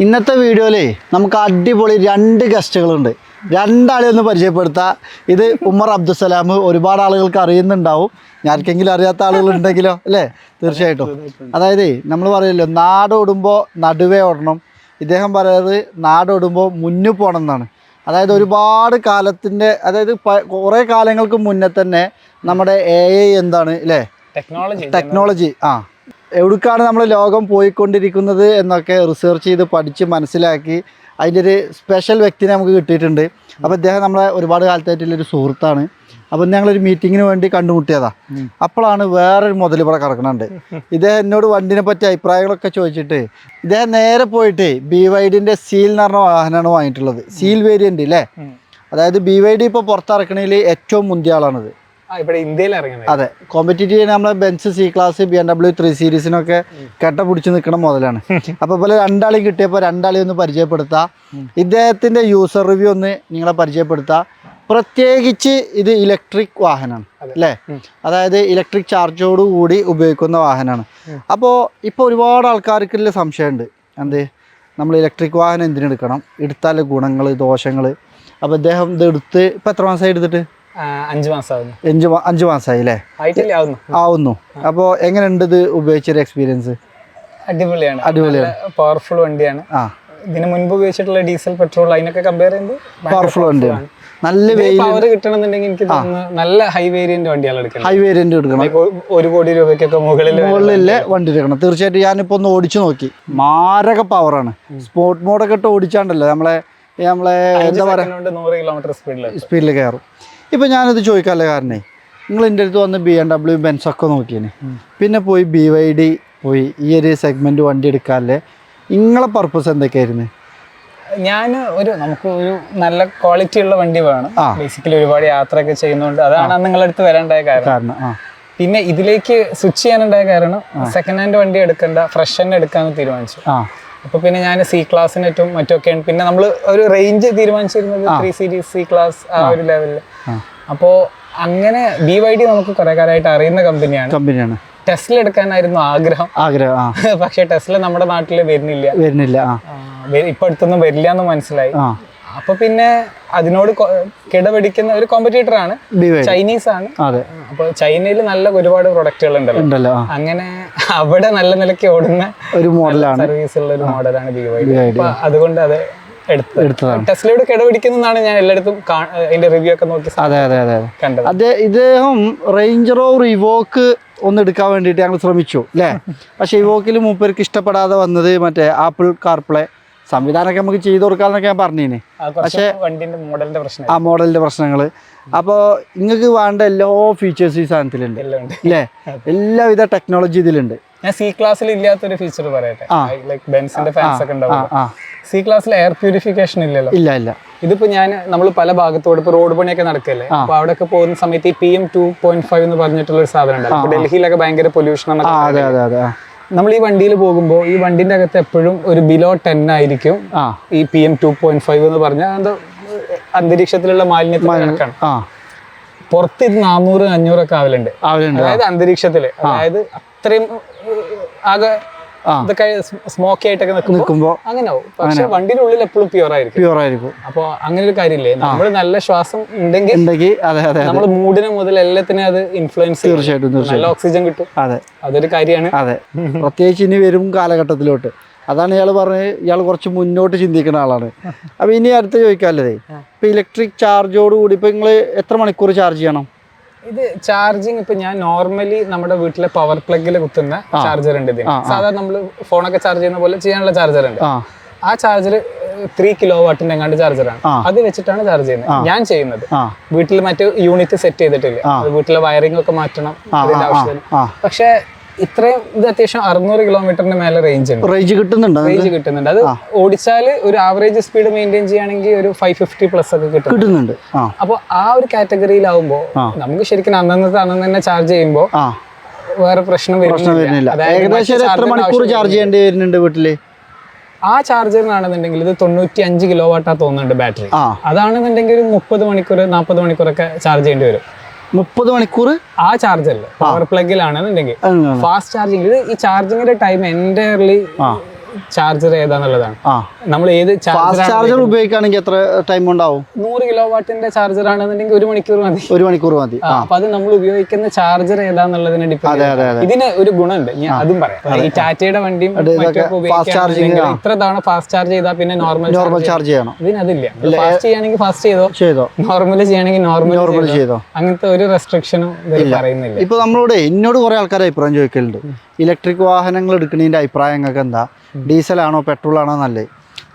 ഇന്നത്തെ വീഡിയോയിലേ നമുക്ക് അടിപൊളി 2 ഗസ്റ്റുകളുണ്ട്. രണ്ടാളെ ഒന്ന് പരിചയപ്പെടുത്താം. ഇത് ഉമർ അബ്ദുസലാം. ഒരുപാട് ആളുകൾക്ക് അറിയുന്നുണ്ടാവും, ആർക്കെങ്കിലും അറിയാത്ത ആളുകളുണ്ടെങ്കിലോ അല്ലേ? തീർച്ചയായിട്ടും. അതായത് നമ്മൾ പറയുമല്ലോ, നാടോടുമ്പോൾ നടുവേ ഓടണം. ഇദ്ദേഹം പറയുന്നത് നാടോടുമ്പോൾ മുന്നിൽ പോകണം എന്നാണ്. അതായത് ഒരുപാട് കാലത്തിൻ്റെ, അതായത് കുറേ കാലങ്ങൾക്ക് മുന്നേ തന്നെ നമ്മുടെ AI എന്താണ് അല്ലേ, ടെക്നോളജി എവിടേക്കാണ് നമ്മൾ ലോകം പോയിക്കൊണ്ടിരിക്കുന്നത് എന്നൊക്കെ റിസർച്ച് ചെയ്ത് പഠിച്ച് മനസ്സിലാക്കി അതിൻ്റെ ഒരു സ്പെഷ്യൽ വ്യക്തിനെ നമുക്ക് കിട്ടിയിട്ടുണ്ട്. അപ്പോൾ ഇദ്ദേഹം നമ്മളെ ഒരുപാട് കാലത്തായിട്ടുള്ളൊരു സുഹൃത്താണ്. അപ്പോൾ ഞങ്ങളൊരു മീറ്റിങ്ങിന് വേണ്ടി കണ്ടുമുട്ടിയതാണ്. അപ്പോഴാണ് വേറൊരു മുതൽ ഇവിടെ കിടക്കണുണ്ട്. ഇദ്ദേഹം എന്നോട് വണ്ടിനെ പറ്റി അഭിപ്രായങ്ങളൊക്കെ ചോദിച്ചിട്ട് ഇദ്ദേഹം നേരെ പോയിട്ട് BYDൻ്റെ സീൽ എന്ന് പറഞ്ഞ വാഹനമാണ് വാങ്ങിയിട്ടുള്ളത്. സീൽ വേരിയൻ്റ് അല്ലേ? അതായത് BYD ഇപ്പോൾ പുറത്തിറക്കണതിൽ ഏറ്റവും മുന്തിയ ആളാണിത്. അതെ, കോമ്പറ്റീറ്റീവ് നമ്മളെ ബെൻസ് C ക്ലാസ് BMW 3 സീരീസിനൊക്കെ കെട്ട പിടിച്ച് നിൽക്കുന്ന മുതലാണ്. അപ്പോൾ പോലെ രണ്ടാളെയും കിട്ടിയപ്പോൾ രണ്ടാളെയും ഒന്ന് പരിചയപ്പെടുത്താം. ഇദ്ദേഹത്തിൻ്റെ യൂസർ റിവ്യൂ ഒന്ന് നിങ്ങളെ പരിചയപ്പെടുത്താം. പ്രത്യേകിച്ച് ഇത് ഇലക്ട്രിക് വാഹനമാണ് അല്ലേ? അതായത് ഇലക്ട്രിക് ചാർജോട് കൂടി ഉപയോഗിക്കുന്ന വാഹനമാണ്. അപ്പോൾ ഇപ്പോൾ ഒരുപാട് ആൾക്കാർക്കുള്ള സംശയമുണ്ട്, എന്ത് നമ്മൾ ഇലക്ട്രിക് വാഹനം എന്തിനെടുക്കണം, എടുത്താൽ ഗുണങ്ങൾ ദോഷങ്ങൾ. അപ്പോൾ ഇദ്ദേഹം ഇത് എടുത്ത് ഇപ്പോൾ എത്ര മാസമായി എടുത്തിട്ട്? 5 മാസമായി അല്ലേ? ആവുന്നു. അപ്പോൾ എങ്ങനെയുണ്ട് ഇത് ഉപയോഗിച്ചൊരു എക്സ്പീരിയൻസ്? അടിപൊളിയാണ്. പവർഫുൾ വണ്ടിയാണ്. ഇതിന് മുൻപ് ഉപയോഗിച്ചിട്ടുള്ള ഡീസൽ പെട്രോൾ അതിനൊക്കെ കമ്പയർ ചെയ്യുമ്പോൾ പവർഫുൾ വണ്ടിയാണ്. നല്ല പവർ കിട്ടണമെന്നുണ്ടെങ്കിൽ എനിക്ക് നല്ല ഹൈ വേരിയന്റ് വണ്ടികൾ എടുക്കണം. ഹൈ വേരിയന്റ് എടുക്കണം. 1 കോടി രൂപയ്ക്കൊക്കെ മുകളിലെ വണ്ടി എടുക്കണം. തീർച്ചയായിട്ടും ഞാനിപ്പോൾ ഒന്ന് ഓടിച്ചു നോക്കി. മാരക പവറാണ്. സ്പോർട്ട് മോഡൊക്കെ ഇട്ട് ഓടിച്ചാണ്ടല്ലോ നമ്മളെ എന്താ പറയുക, 100 കിലോമീറ്റർ സ്പീഡിൽ കയറും. ഇപ്പം ഞാനിത് ചോദിക്കാനുള്ള കാരണേ, നിങ്ങൾ എൻ്റെ അടുത്ത് വന്ന് BMW ബെൻസൊക്കെ നോക്കിയേനെ, പിന്നെ പോയി BYD പോയി ഈ ഒരു സെഗ്മെൻറ്റ് വണ്ടി എടുക്കാല്ലേ, നിങ്ങളെ പർപ്പസ് എന്തൊക്കെയായിരുന്നു? നമുക്ക് ഒരു നല്ല ക്വാളിറ്റി ഉള്ള വണ്ടി വേണം. ബേസിക്കലി ഒരുപാട് യാത്രയൊക്കെ ചെയ്യുന്നതുകൊണ്ട് അതാണ് നിങ്ങളുടെ അടുത്ത് വരേണ്ടായ കാരണം. പിന്നെ ഇതിലേക്ക് സ്വിച്ച് ചെയ്യാനുണ്ടായ കാരണം സെക്കൻഡ് ഹാൻഡ് വണ്ടി എടുക്കണ്ട, ഫ്രഷ് തന്നെ എടുക്കാമെന്ന് തീരുമാനിച്ചു. അപ്പൊ പിന്നെ ഞാൻ C ക്ലാസ്സിനേറ്റവും മറ്റൊക്കെയാണ്. പിന്നെ നമ്മൾ ഒരു റേഞ്ച് തീരുമാനിച്ചിരുന്നത് 3 സീരീസ് C ക്ലാസ് ആ ഒരു ലെവലിൽ. അപ്പോ അങ്ങനെ BYD നമുക്ക് കുറെ കാലമായിട്ട് അറിയുന്ന കമ്പനിയാണ്. ടെസ്ല എടുക്കാനായിരുന്നു ആഗ്രഹം. പക്ഷെ ടെസ്ല നമ്മുടെ നാട്ടിൽ വരുന്നില്ല. ഇപ്പൊ അടുത്തൊന്നും വരില്ല എന്ന് മനസ്സിലായി. അപ്പൊ പിന്നെ അതിനോട് കിടപിടിക്കുന്ന ഒരു കോമ്പറ്റീറ്റർ ആണ്, ചൈനീസ് ആണ്. അപ്പൊ ചൈനയിൽ നല്ല ഒരുപാട് പ്രൊഡക്റ്റുകൾ ഉണ്ടല്ലോ. അങ്ങനെ അവിടെ നല്ല നിലയ്ക്ക് ഓടുന്ന ഒരു മോഡലാണ്, സർവീസ് ഉള്ള ഒരു മോഡലാണ് BYD. അപ്പൊ അതുകൊണ്ട് അത് എടുത്തതാണ്. ടെസ്ലയോട് കിടപിടിക്കുന്നതാണ് ഞാൻ എല്ലായിടത്തും അതിന്റെ റിവ്യൂ ഒക്കെ നോക്കി കണ്ടത്. ഇദ്ദേഹം റേഞ്ച് റോവർ ഇവോക്ക് ഒന്ന് എടുക്കാൻ വേണ്ടിയിട്ട് ഞങ്ങൾ ശ്രമിച്ചു അല്ലേ? പക്ഷെ ഇവോക്കിൽ മൂപ്പർക്ക് ഇഷ്ടപ്പെടാതെ വന്നത് മറ്റേ ആപ്പിൾ കാർപ്ലേ സംവിധാനമൊക്കെ നമുക്ക് ചെയ്തു കൊടുക്കാന്നൊക്കെ ഞാൻ പറഞ്ഞേനെ. പക്ഷേ മോഡലിന്റെ പ്രശ്നങ്ങൾ. അപ്പോൾ നിങ്ങൾക്ക് വേണ്ട എല്ലാ ഫീച്ചേഴ്സ് ഈ സാധനത്തിലുണ്ട് അല്ലേ? എല്ലാവിധ ടെക്നോളജി ഇതിലുണ്ട്. ഞാൻ C ക്ലാസ്സിൽ ഇല്ലാത്തൊരു ഫീച്ചർ പറയട്ടെ. ലൈക്ക് ബെൻസിന്റെ ഫാൻസ് ഒക്കെ ഉണ്ടാവും. C ക്ലാസ്സിൽ എയർ പ്യൂരിഫിക്കേഷൻ ഇല്ലല്ലോ. ഇല്ല. ഇതിപ്പോ നമ്മൾ പല ഭാഗത്തോട് ഇപ്പൊ റോഡ് പണിയൊക്കെ നടക്കല്ലേ, അപ്പൊ അവിടെയൊക്കെ പോകുന്ന സമയത്ത് ഈ PM 2.5 എന്ന് പറഞ്ഞിട്ടുള്ള ഒരു സാധനം ഉണ്ടാവും. ഡൽഹിയിലൊക്കെ ഭയങ്കര പൊല്യൂഷൻ ആണ്. നമ്മൾ ഈ വണ്ടിയിൽ പോകുമ്പോൾ ഈ വണ്ടിന്റെ അകത്ത് എപ്പോഴും ഒരു ബിലോ 10 ആയിരിക്കും ഈ PM 2.5 എന്ന് പറഞ്ഞാൽ എന്താ അന്തരീക്ഷത്തിലുള്ള മാലിന്യത്തിന് കണക്കാണ്. പുറത്ത് ഇത് 400-500 ഒക്കെ ആവലുണ്ട്. അതായത് അന്തരീക്ഷത്തില്, അതായത് അത്രയും ആകെ ഇതൊക്കെ സ്മോക്കി ആയിട്ടൊക്കെ നിൽക്കുമ്പോ അങ്ങനെ ആവും. പക്ഷെ വണ്ടിയുടെ ഉള്ളിൽ എപ്പോഴും പ്യൂർ ആയിരിക്കും. അപ്പൊ അങ്ങനെ ഒരു കാര്യമില്ലേ, നമ്മൾ നല്ല ശ്വാസം ഉണ്ടെങ്കിൽ നമ്മൾ മൂഡിനെ മുതൽ എല്ലാത്തിനും അത് ഇൻഫ്ലുവൻസ്. തീർച്ചയായിട്ടും നല്ല ഓക്സിജൻ കിട്ടും. അതൊരു കാര്യമാണ്. പ്രത്യേകിച്ച് ഇനി വരും കാലഘട്ടത്തിലോട്ട്. അതാണ് ഇയാൾ പറഞ്ഞത്, ഇയാൾ കുറച്ച് മുന്നോട്ട് ചിന്തിക്കുന്ന ആളാണ്. അപ്പൊ ഇനി അടുത്ത് ചോദിക്കാനുള്ളതേ, ഇപ്പൊ ഇലക്ട്രിക് ചാർജോട് കൂടി ഇപ്പൊ നിങ്ങൾ എത്ര മണിക്കൂർ ചാർജ് ചെയ്യണം? ഇത് ചാർജിങ് ഇപ്പൊ ഞാൻ നോർമലി നമ്മുടെ വീട്ടിലെ പവർ പ്ലഗിൽ കുത്തുന്ന ചാർജർ ഉണ്ട്. ഇതിന് സാധാരണ നമ്മള് ഫോണൊക്കെ ചാർജ് ചെയ്യുന്ന പോലെ ചെയ്യാനുള്ള ചാർജർ ഉണ്ട്. ആ ചാർജർ 3 കിലോവാട്ടിന്റെ എങ്ങാണ്ട് ചാർജറാണ്. അത് വെച്ചിട്ടാണ് ചാർജ് ചെയ്യുന്നത്. ഞാൻ ചെയ്യുന്നത് വീട്ടിൽ മറ്റു യൂണിറ്റ് സെറ്റ് ചെയ്തിട്ടില്ല. വീട്ടിലെ വയറിംഗ് ഒക്കെ മാറ്റണം, അതിന്റെ ആവശ്യത്തിന്. പക്ഷെ ഇത്രയും ഇത് അത്യാവശ്യം 600 കിലോമീറ്ററിന് മേലെ റേഞ്ച് കിട്ടുന്നുണ്ട്. അത് ഓടിച്ചാൽ ഒരു ആവറേജ് സ്പീഡ് മെയിൻറ്റെയിൻ ചെയ്യുകയാണെങ്കിൽ ഒരു 550 പ്ലസ് ഒക്കെ കിട്ടുന്നുണ്ട്. അപ്പോൾ ആ ഒരു കാറ്റഗറിയിലാവുമ്പോ നമുക്ക് ശരിക്കും അന്നു തന്നെ ചാർജ് ചെയ്യുമ്പോൾ വേറെ പ്രശ്നം വരുന്നില്ല. ആ ചാർജറിനാണെന്നുണ്ടെങ്കിൽ ഇത് 95 കിലോ വാട്ടാ തോന്നുന്നുണ്ട് ബാറ്ററി. അതാണെന്നുണ്ടെങ്കിൽ ഒരു 30 മണിക്കൂർ 40 മണിക്കൂറൊക്കെ ചാർജ് ചെയ്യേണ്ടി വരും. 30 മണിക്കൂർ ആ ചാർജറിൽ പവർ പ്ലഗിലാണെന്നുണ്ടെങ്കിൽ ഫാസ്റ്റ് ചാർജിങ്. ഇത് ഈ ചാർജിങ്ങിന്റെ ടൈം എൻ്റയർലി ചാർജർ ഏതാന്നുള്ളതാണ്. ആ, നമ്മൾ ഏത് ഫാസ്റ്റ് ചാർജർ ഉപയോഗിക്കുകയാണെങ്കിൽ എത്ര ടൈം ഉണ്ടാവും? 100 kW ചാർജർ ആണെന്നുണ്ടെങ്കിൽ 1 മണിക്കൂർ മതി. 1 മണിക്കൂർ മതി. അപ്പൊ അത് നമ്മൾ ഉപയോഗിക്കുന്ന ചാർജർ ഏതാന്നുള്ളതിനെ ഡിപ്പെൻഡ്. ഇതിന് ഒരു ഗുണമുണ്ട്, ഞാൻ അതും പറയാം. ഈ ടാറ്റയുടെ വണ്ടിയും ഇത്ര തവണ ഫാസ്റ്റ് ചാർജ് ചെയ്താൽ പിന്നെ നോർമൽ ചാർജ് ചെയ്യണം. ഇതിനതില്ല. ഫാസ്റ്റ് ചെയ്യണമെങ്കിൽ ഫാസ്റ്റ് ചെയ്തോ, നോർമൽ ചെയ്യണമെങ്കിൽ നോർമൽ ചെയ്തോ. അങ്ങനത്തെ ഒരു റെസ്ട്രിക്ഷനും പറയുന്നില്ല. ഇപ്പൊ നമ്മളോട് എന്നോട് കുറെ ആൾക്കാർ അഭിപ്രായം ചോദിക്കലുണ്ട്, ഇലക്ട്രിക് വാഹനങ്ങൾ എടുക്കുന്നതിന്റെ അഭിപ്രായം നിങ്ങൾക്ക് എന്താ, ഡീസലാണോ പെട്രോൾ ആണോ നല്ലത്?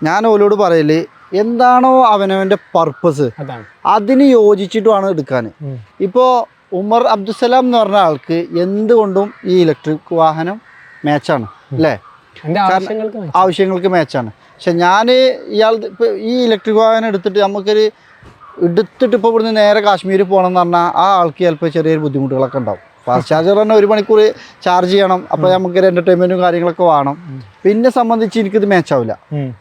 ഞാൻ ഓലോട് പറയല്, എന്താണോ അവനവന്റെ പർപ്പസ് അതിന് യോജിച്ചിട്ടുമാണ് എടുക്കാൻ. ഇപ്പോൾ ഉമർ അബ്ദുസലാം എന്ന് പറഞ്ഞ ആൾക്ക് എന്തുകൊണ്ടും ഈ ഇലക്ട്രിക് വാഹനം മാച്ചാണ് അല്ലേ, ആവശ്യങ്ങൾക്ക് മാച്ചാണ്. പക്ഷെ ഞാൻ ഇയാൾ ഇപ്പോൾ ഈ ഇലക്ട്രിക് വാഹനം എടുത്തിട്ട് ഇപ്പോൾ ഇവിടുന്ന് നേരെ കാശ്മീർ പോകണം എന്ന് പറഞ്ഞാൽ ആ ആൾക്ക് ചിലപ്പോൾ ചെറിയൊരു ബുദ്ധിമുട്ടുകളൊക്കെ ഉണ്ടാവും. ഫാസ്റ്റ് ചാർജർ തന്നെ 1 മണിക്കൂർ ചാർജ് ചെയ്യണം. അപ്പോൾ നമുക്കൊരു എൻ്റർടൈൻമെൻറ്റും കാര്യങ്ങളൊക്കെ വേണം. പിന്നെ സംബന്ധിച്ച് എനിക്കിത് മാച്ചാവില്ല.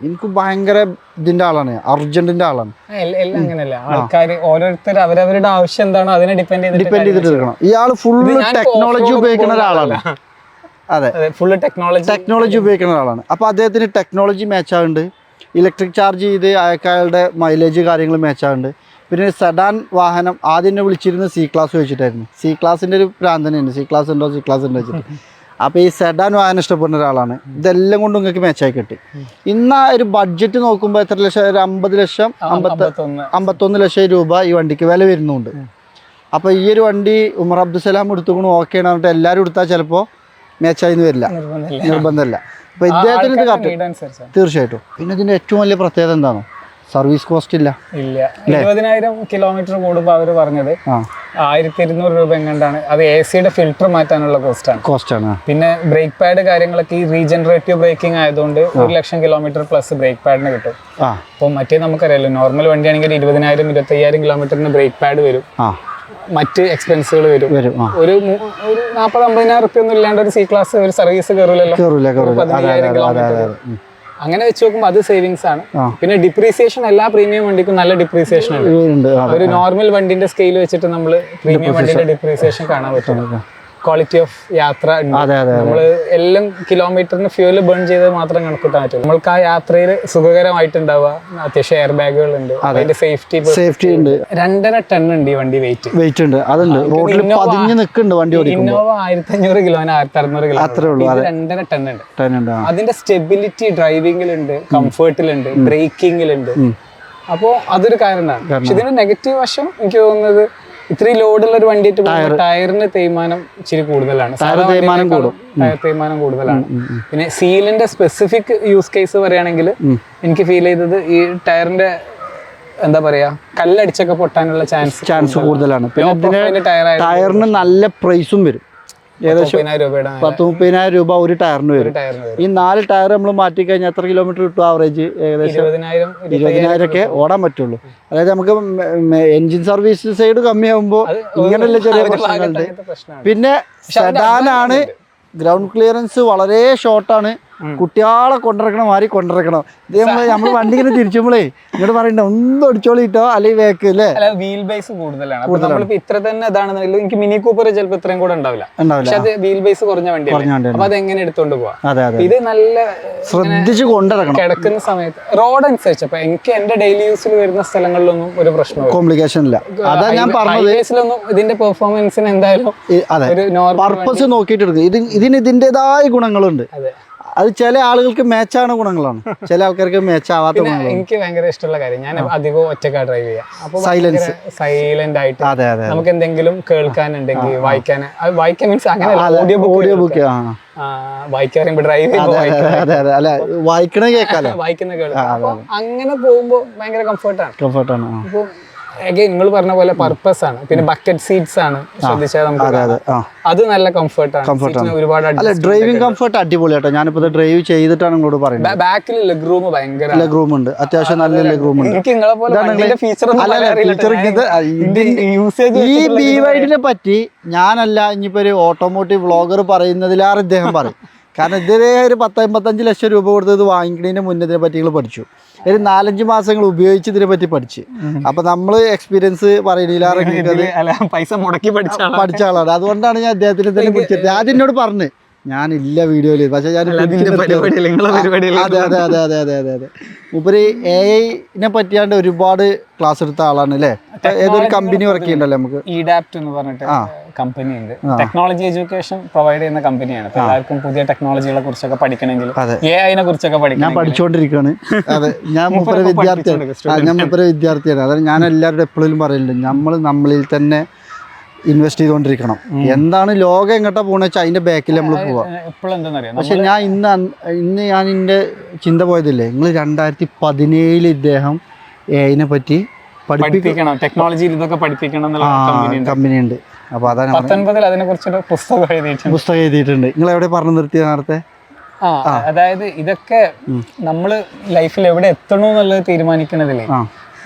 എനിക്ക് ഭയങ്കര ഇതിൻ്റെ ആളാണ്, അർജൻറ്റിൻ്റെ ആളാണ്. എല്ലാം അങ്ങനെയല്ല, ആൾക്കാർ ഓരോരുത്തർ അവരവരുടെ ആവശ്യം എന്താണോ അതിനെ ഡിപ്പെൻഡ് ചെയ്തിട്ട് എടുക്കണം. ഇയാൾ ഫുള്ള് ടെക്നോളജി ഉപയോഗിക്കുന്ന ഒരാളാണ്. അതെ, ഫുള്ള് ടെക്നോളജി ഉപയോഗിക്കുന്ന ഒരാളാണ്. അപ്പോൾ അദ്ദേഹത്തിന് ടെക്നോളജി മാച്ചാകുന്നുണ്ട്, ഇലക്ട്രിക് ചാർജ് ചെയ്ത് അയാളുടെ മൈലേജ് കാര്യങ്ങൾ മാച്ചാകുന്നുണ്ട്. പിന്നെ സെഡാൻ വാഹനം ആദ്യം എന്നെ വിളിച്ചിരുന്നത് സി ക്ലാസ് വെച്ചിട്ടായിരുന്നു. സി ക്ലാസിൻ്റെ ഒരു പ്രാന്തനുണ്ട്, സി ക്ലാസ് ഉണ്ടോ വെച്ചിട്ട്. അപ്പോൾ ഈ സെഡാൻ വാഹനം ഇഷ്ടപ്പെടുന്ന ഒരാളാണ്. ഇതെല്ലാം കൊണ്ട് നിങ്ങൾക്ക് മാച്ചായി കിട്ടി. ഇന്ന് ഒരു ബഡ്ജറ്റ് നോക്കുമ്പോൾ എത്ര ലക്ഷം, ഒരു 50 ലക്ഷം 51 ലക്ഷം രൂപ ഈ വണ്ടിക്ക് വില വരുന്നുണ്ട്. അപ്പോൾ ഈ ഒരു വണ്ടി ഉമർ അബ്ദുസലാം എടുത്തുകൊണ്ട് ഓക്കെ ആണ് പറഞ്ഞിട്ട് എല്ലാവരും എടുത്താൽ ചിലപ്പോൾ മാച്ചായിന്ന് വരില്ല, നിർബന്ധമല്ല. അപ്പോൾ ഇദ്ദേഹത്തിന് ഇത് കറക്റ്റ് തീർച്ചയായിട്ടും. പിന്നെ ഇതിൻ്റെ ഏറ്റവും വലിയ പ്രത്യേകത എന്താണോ, സർവീസ് കോസ്റ്റ് ഇല്ല. 20,000 കിലോമീറ്റർ കൂടുമ്പോൾ അവർ പറഞ്ഞത് 1200 രൂപ എങ്ങാണ്ടാണ്. അത് AC-യുടെ ഫിൽറ്റർ മാറ്റാനുള്ള കോസ്റ്റാണ്. പിന്നെ ബ്രേക്ക് പാഡ് കാര്യങ്ങളൊക്കെ ഈ റീജനറേറ്റീവ് ബ്രേക്കിംഗ് ആയതുകൊണ്ട് 1 ലക്ഷം കിലോമീറ്റർ പ്ലസ് ബ്രേക്ക് പാഡിന് കിട്ടും. അപ്പോൾ മറ്റേ നമുക്കറിയാലോ, നോർമൽ വണ്ടിയാണെങ്കിൽ 20,000 25,000 കിലോമീറ്ററിന് ബ്രേക്ക് പാഡ് വരും, മറ്റ് എക്സ്പെൻസുകൾ വരും. ഒരു 40-50,000 റുപ്യ ഒന്നും ഇല്ലാണ്ട് ഒരു സി ക്ലാസ് ഒരു സർവീസ് കയറില്ലല്ലോ. 15,000 കിലോമീറ്റർ അങ്ങനെ വെച്ച് നോക്കുമ്പോൾ അത് സേവിങ്സ് ആണ്. പിന്നെ ഡിപ്രീസിയേഷൻ എല്ലാ പ്രീമിയം വണ്ടിക്കും നല്ല ഡിപ്രീസിയേഷൻ ഉണ്ട്. ഒരു നോർമൽ വണ്ടിന്റെ സ്കെയിൽ വെച്ചിട്ട് നമ്മൾ പ്രീമിയം വണ്ടിന്റെ ഡിപ്രീസിയേഷൻ കാണാൻ പറ്റും. ക്വാളിറ്റി ഓഫ് യാത്ര നമ്മൾ എല്ലാം കിലോമീറ്ററിന് ഫ്യൂല് ബേൺ ചെയ്ത് മാത്രം കണക്കൂട്ടാൻ പറ്റും. നമ്മൾക്ക് ആ യാത്രയിൽ സുഖകരമായിട്ടുണ്ടാവുക. അത്യാവശ്യം എയർ ബാഗുകൾ ഉണ്ട്, അതിന്റെ സേഫ്റ്റി ഉണ്ട്. 2.5 ടൺ ഉണ്ട് ഈ വണ്ടി വെയിറ്റ് ഉണ്ട്. അതുണ്ട്, റോഡിൽ പതിഞ്ഞ് നിൽക്കുന്നുണ്ട് വണ്ടി. ഇന്നോവ 1500 കിലോ 1600 കിലോ, 2.5 ടൺ ഉണ്ട്. അതിന്റെ സ്റ്റെബിലിറ്റി ഡ്രൈവിംഗിലുണ്ട്, കംഫർട്ടിലുണ്ട്, ബ്രേക്കിങ്ങിലുണ്ട്. അപ്പോൾ അതൊരു കാരണമാണ്. പക്ഷെ ഇതിന്റെ നെഗറ്റീവ് വശം എനിക്ക് തോന്നുന്നത്, ഇത്രയും ലോഡുള്ള ഒരു വണ്ടിയായിട്ട് ടയറിന് തേയ്മാനം ഇച്ചിരി കൂടുതലാണ്. ടയർ തേയ്മാനം കൂടുതലാണ്. പിന്നെ സീലിന്റെ സ്പെസിഫിക് യൂസ് കേസ് പറയുകയാണെങ്കിൽ എനിക്ക് ഫീൽ ചെയ്തത് ഈ ടയറിന്റെ എന്താ പറയാ, കല്ലടിച്ചൊക്കെ പൊട്ടാനുള്ള ചാൻസ് കൂടുതലാണ്. പിന്നെ ടയറിന് നല്ല പ്രൈസും വരും. ഏകദേശം 10-30,000 രൂപ ഒരു ടയറിന് വരും. ഈ 4 ടയർ നമ്മൾ മാറ്റി കഴിഞ്ഞാൽ എത്ര കിലോമീറ്റർ കിട്ടും ആവറേജ്? ഏകദേശം 20,000 ഒക്കെ ഓടാൻ പറ്റുള്ളൂ. അതായത് നമുക്ക് എൻജിൻ സർവീസ് സൈഡ് കമ്മിയാകുമ്പോൾ ഇങ്ങനെയുള്ള ചെറിയ പ്രശ്നങ്ങളുണ്ട്. പിന്നെ സെഡാനാണ്, ഗ്രൗണ്ട് ക്ലിയറൻസ് വളരെ ഷോർട്ടാണ്. കുട്ടികളെ കൊണ്ടിറക്കണം, മാറി കൊണ്ടിറക്കണം. ഇത് നമ്മൾ വണ്ടി ഇങ്ങനെ തിരിച്ചുമ്പോഴേ ഇങ്ങോട്ട് പറയണ്ട, ഒന്നും ഒടിച്ചോളിട്ടോ അല്ലെങ്കിൽ വേക്ക് അല്ലേ. വീൽ ബേസ് കൂടുതലാണ്. ഇത്ര തന്നെ ഇതാണെന്നുണ്ടെങ്കിൽ എനിക്ക് മിനി കൂപ്പർ ചിലപ്പോൾ ഇത്രയും കൂടെ ഉണ്ടാവില്ല. പക്ഷെ അത് വീൽ ബേസ് കുറഞ്ഞ വണ്ടിയാണ്. അപ്പൊ അതെങ്ങനെ എടുത്തോണ്ട് പോവാം. ഇത് നല്ല ശ്രദ്ധിച്ച് കൊണ്ടിറക്കണം കിടക്കുന്ന സമയത്ത്. റോഡ് അനുസരിച്ച് അപ്പൊ എനിക്ക് എന്റെ ഡെയിലി യൂസിൽ വരുന്ന സ്ഥലങ്ങളിലൊന്നും ഒരു പ്രശ്നമില്ല, കോംപ്ലിക്കേഷൻ ഇല്ല. അതാ ഞാൻ പറഞ്ഞത്, ഇതിന്റെ പെർഫോമൻസിന് എന്തായാലും പർപ്പസ് നോക്കിയിട്ട് എടുക്കും. ഇതിന് ഇതിൻ്റെതായ ഗുണങ്ങളുണ്ട്. അത് ചില ആളുകൾക്ക് മാച്ചാണ് ഗുണങ്ങളാണ്, ചില ആൾക്കാർക്ക് മാച്ച് ആവാത്ത ഗുണങ്ങളാണ്. എനിക്ക് ഭയങ്കര ഇഷ്ടമുള്ള കാര്യം, ഞാൻ അധികം ഒറ്റക്കാ ഡ്രൈവ് ചെയ്യാം. അപ്പൊ സൈലന്റ് ആയിട്ട് നമുക്ക് എന്തെങ്കിലും കേൾക്കാനുണ്ടെങ്കിൽ വായിക്കാൻ മീൻസ് അങ്ങനെ ഓഡിയോ ബുക്ക് വായിക്കാറുമ്പോ ഡ്രൈവ് വായിക്കണ കേൾക്കാലോ, വായിക്കുന്ന കേൾക്കാം. അങ്ങനെ പോകുമ്പോ ഭയങ്കര കംഫർട്ടാണ്. അപ്പൊ നിങ്ങൾ പറഞ്ഞ പോലെ പർപ്പസ് ആണ്. പിന്നെ ബക്കറ്റ് സീറ്റ്സ് ആണ്, ശ്രദ്ധിച്ചാൽ നമുക്ക് അത് നല്ല കംഫർട്ടാണ്. ഒരുപാട് ഡ്രൈവിംഗ് കംഫർട്ട് അടിപൊളിയാട്ടോ. ഞാനിപ്പോ ഡ്രൈവ് ചെയ്തിട്ടാണ് നിങ്ങളോട് പറയുന്നത്. ബാക്കിൽ ലെഗ് റൂം ഭയങ്കര ലെഗ് ഉണ്ട്, അത്യാവശ്യം നല്ല ലെഗ് റൂം ഉണ്ട്. എനിക്ക് നിങ്ങളെ പോലെ ഫീച്ചർ ഈ BYD പറ്റി ഞാനല്ല, ഇനിയിപ്പോ ഒരു ഓട്ടോമോട്ടീവ് വ്ളോഗർ പറയുന്നതിലേറെ ഇദ്ദേഹം പറയും. കാരണം ഇതേ ഒരു 10-55 ലക്ഷം രൂപ കൊടുത്തത് വാങ്ങിക്കുന്നതിന് മുന്നേ ഇതിനെ പറ്റി നിങ്ങൾ പഠിച്ചു. ഒരു 4-5 മാസങ്ങൾ ഉപയോഗിച്ച് ഇതിനെ പറ്റി പഠിച്ച്. അപ്പൊ നമ്മള് എക്സ്പീരിയൻസ് പറയുന്നില്ല, പൈസ മുടക്കി പഠിച്ച ആളാണ്. അതുകൊണ്ടാണ് ഞാൻ അദ്ദേഹത്തിന് തന്നെ പിടിച്ചത്. ആദ്യം എന്നോട് പറഞ്ഞ് ഞാനില്ല വീഡിയോയിൽ, പക്ഷെ ഞാൻ മൂപ്പര് AI പറ്റിയാണ്ട് ഒരുപാട് ക്ലാസ് എടുത്ത ആളാണ് അല്ലേ? ഏതൊരു കമ്പനി വർക്ക് ചെയ്യണ്ടല്ലോ നമുക്ക്, ഇഡാപ്റ്റ് എന്ന് പറഞ്ഞിട്ട് കമ്പനി ഉണ്ട്. ടെക്നോളജി എഡ്യൂക്കേഷൻ പ്രൊവൈഡ് ചെയ്യുന്ന കമ്പനിയാണ്. എല്ലാവർക്കും പുതിയ ടെക്നോളജികളെ കുറിച്ചൊക്കെ പഠിക്കണമെങ്കിൽ AI കുറിച്ചൊക്കെ ഞാൻ പഠിച്ചുകൊണ്ടിരിക്കുകയാണ്. അതെ, ഞാൻ മൂപ്പര വിദ്യാർത്ഥിയാണ്. അതായത് ഞാൻ എല്ലാവരുടെ എപ്പോഴും പറയലുണ്ട്, നമ്മളിൽ തന്നെ ഇൻവെസ്റ്റ് ചെയ്തുകൊണ്ടിരിക്കണം. എന്താണ് ലോകം എങ്ങോട്ടാ പോകണമെന്ന് വെച്ചാൽ അതിന്റെ ബാക്കിൽ നമ്മൾ പോവാം. പക്ഷെ ഞാൻ ഇന്ന് ഞാൻ എൻ്റെ ചിന്ത പോയതില്ലേ, നിങ്ങൾ 2017 ഇദ്ദേഹം AI പറ്റി പഠിപ്പിക്കണം, ടെക്നോളജിയിൽ ഇതൊക്കെ പഠിപ്പിക്കണം കമ്പനി ഉണ്ട്. അപ്പോൾ അതാണ് 19 അതിനെക്കുറിച്ചൊരു പുസ്തകം എഴുതിയിട്ടുണ്ട്. നിങ്ങൾ എവിടെ പറഞ്ഞു നിർത്തിയത് നേരത്തെ? അതായത് ഇതൊക്കെ നമ്മൾ ലൈഫിൽ എവിടെ എത്തണോ എന്നുള്ളത് തീരുമാനിക്കുന്നതില്ലേ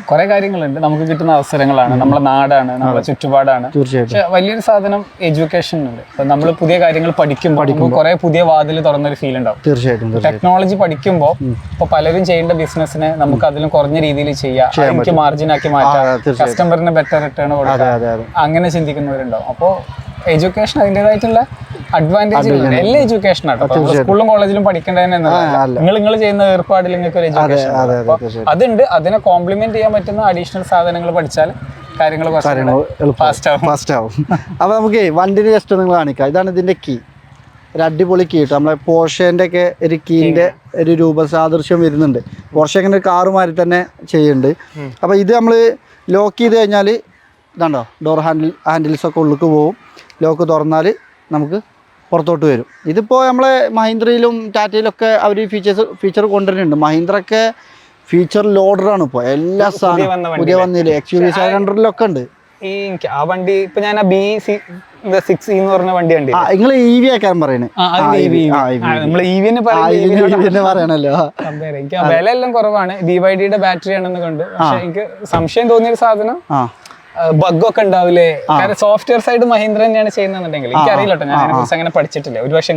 കുറെ കാര്യങ്ങളുണ്ട്. നമുക്ക് കിട്ടുന്ന അവസരങ്ങളാണ്, നമ്മളെ നാടാണ്, നമ്മളെ ചുറ്റുപാടാണ്. പക്ഷെ വലിയൊരു സാധനം എഡ്യൂക്കേഷൻ ഉണ്ട്. ഇപ്പൊ നമ്മൾ പുതിയ കാര്യങ്ങൾ പഠിക്കുമ്പോൾ കുറെ പുതിയ വാതിൽ തുറന്നൊരു ഫീൽ ഉണ്ടാവും. തീർച്ചയായിട്ടും ടെക്നോളജി പഠിക്കുമ്പോൾ ഇപ്പൊ പലരും ചെയ്യേണ്ട ബിസിനസ്സിനെ നമുക്ക് അതിലും കുറഞ്ഞ അഡ്വാൻറ്റേജ് ചെയ്യാം, എനിക്ക് മാർജിനാക്കി മാറ്റാം, കസ്റ്റമറിന് ബെറ്റർ റിട്ടേൺ കൊടുക്കാം, അങ്ങനെ ചിന്തിക്കുന്നവരുണ്ടാവും. അപ്പോൾ എഡ്യൂക്കേഷൻ അതിൻ്റെതായിട്ടുള്ള അഡ്വാൻറ്റേജ് എല്ലാ എഡ്യൂക്കേഷനാണ്. സ്കൂളിലും കോളേജിലും പഠിക്കേണ്ടതെന്ന് നിങ്ങൾ ചെയ്യുന്ന ഏർപ്പാടിൽ നിങ്ങൾക്ക് ഒരു എഡ്യൂക്കേഷൻ അതുണ്ട്. അതിനെ കോംപ്ലിമെന്റ് ചെയ്യാൻ പറ്റുന്ന അഡീഷണൽ സാധനങ്ങൾ പഠിച്ചാൽ കാര്യങ്ങൾ ഫാസ്റ്റ് ആവും. അപ്പോൾ നമുക്ക് വണ്ടിന്റെ ജസ്റ്റ് നിങ്ങൾ കാണിക്കാം. ഇതാണ് ഇതിന്റെ കീ, ഒരു അടിപൊളി കീ കേട്ടോ. നമ്മളെ പോർഷേന്റെ ഒക്കെ ഒരു കീന്റെ ഒരു രൂപസാദൃശ്യം വരുന്നുണ്ട്. പോർഷെ അങ്ങനെ ഒരു കാറുമാരി തന്നെ ചെയ്യുന്നുണ്ട്. അപ്പോൾ ഇത് നമ്മൾ ലോക്ക് ചെയ്ത് കഴിഞ്ഞാൽ ഇതാണ്ടോ, ഡോർ ഹാൻഡിൽസ് ഒക്കെ ഉള്ളിലേക്ക് പോകും. ലോക്ക് തുറന്നാൽ നമുക്ക് പുറത്തോട്ട് വരും. ഇതിപ്പോൾ നമ്മളെ മഹീന്ദ്രയിലും ടാറ്റയിലൊക്കെ അവർ ഫീച്ചർ കൊണ്ടുവരുന്നുണ്ട്. മഹീന്ദ്രയൊക്കെ ഫീച്ചർ ലോഡറാണ് ഇപ്പോൾ എല്ലാ സാധനവും പുതിയ വന്നില്ലേ. XUV 700 ഉണ്ട് ഈ ആ വണ്ടി. ഇപ്പൊ ഞാൻ B6 എന്ന് പറഞ്ഞ വണ്ടി ഉണ്ട്. നിങ്ങൾ EV ആക്കാൻ പറയുന്നത് പറയണല്ലോ. വില എല്ലാം കുറവാണ്, BYDയുടെ ബാറ്ററി ആണെന്ന് കണ്ടു. പക്ഷെ എനിക്ക് സംശയം തോന്നിയൊരു സാധനം ബഗ്ഗൊക്കെ ഉണ്ടാവില്ലേ? കാരണം സോഫ്റ്റ്വെയർ സൈഡ് മഹീന്ദ്ര തന്നെയാണ് ചെയ്യുന്നുണ്ടെങ്കിൽ എനിക്കറിയില്ല കേട്ടോ, ഞാൻ അതിനെ കുറിച്ച് അങ്ങനെ പഠിച്ചിട്ടില്ല. ഒരു പക്ഷെ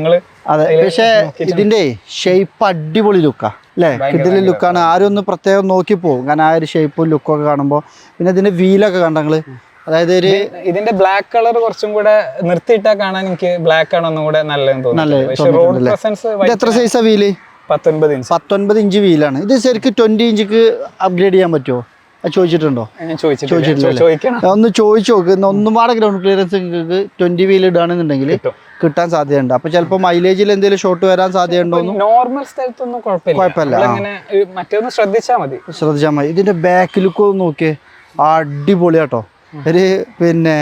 അതെ, പക്ഷേ ഇതിന്റെ ഷേപ്പ് അടിപൊളി ലുക്കാ അല്ലേ? കിട്ടിയ ലുക്കാണ്. ആരും ഒന്ന് പ്രത്യേകം നോക്കി പോകും, കാരണം ആ ഒരു ഷേപ്പും ലുക്കൊക്കെ കാണുമ്പോൾ. പിന്നെ ഇതിന്റെ വീലൊക്കെ കണ്ടങ്ങള്, അതായത് ഇതിന്റെ ബ്ലാക്ക് കളർ കുറച്ചും കൂടെ നിർത്തിയിട്ടാ കാണാൻ എനിക്ക് ബ്ലാക്ക് ആണ് ഒന്നും കൂടെ നല്ലതെന്ന് തോന്നുന്നു. എത്ര സൈസാ വീല്? 19 ഇഞ്ച് വീലാണ്. ഇത് ശരിക്കും 20 ഇഞ്ചിക്ക് അപ്ഗ്രേഡ് ചെയ്യാൻ പറ്റുമോ? ചോദിച്ചിട്ടുണ്ടോ? ഒന്ന് ചോദിച്ചു നോക്ക്. ഒന്നും പാടെ ഗ്രൗണ്ട് ക്ലിയറൻസ് നിങ്ങൾക്ക് 20 വീൽ ഇടുകയാണെന്നുണ്ടെങ്കിൽ കിട്ടാൻ സാധ്യതയുണ്ട്. അപ്പൊ ചിലപ്പോൾ മൈലേജിൽ എന്തെങ്കിലും ഷോർട്ട് വരാൻ സാധ്യതയുണ്ടോ? നോർമൽ സ്ഥലത്തൊന്നും കുഴപ്പമില്ല, ശ്രദ്ധിച്ചാൽ മതി. ഇതിന്റെ ബാക്ക് ലുക്ക് നോക്കിയേ, അടിപൊളിയാട്ടോ. ഒരു പിന്നെ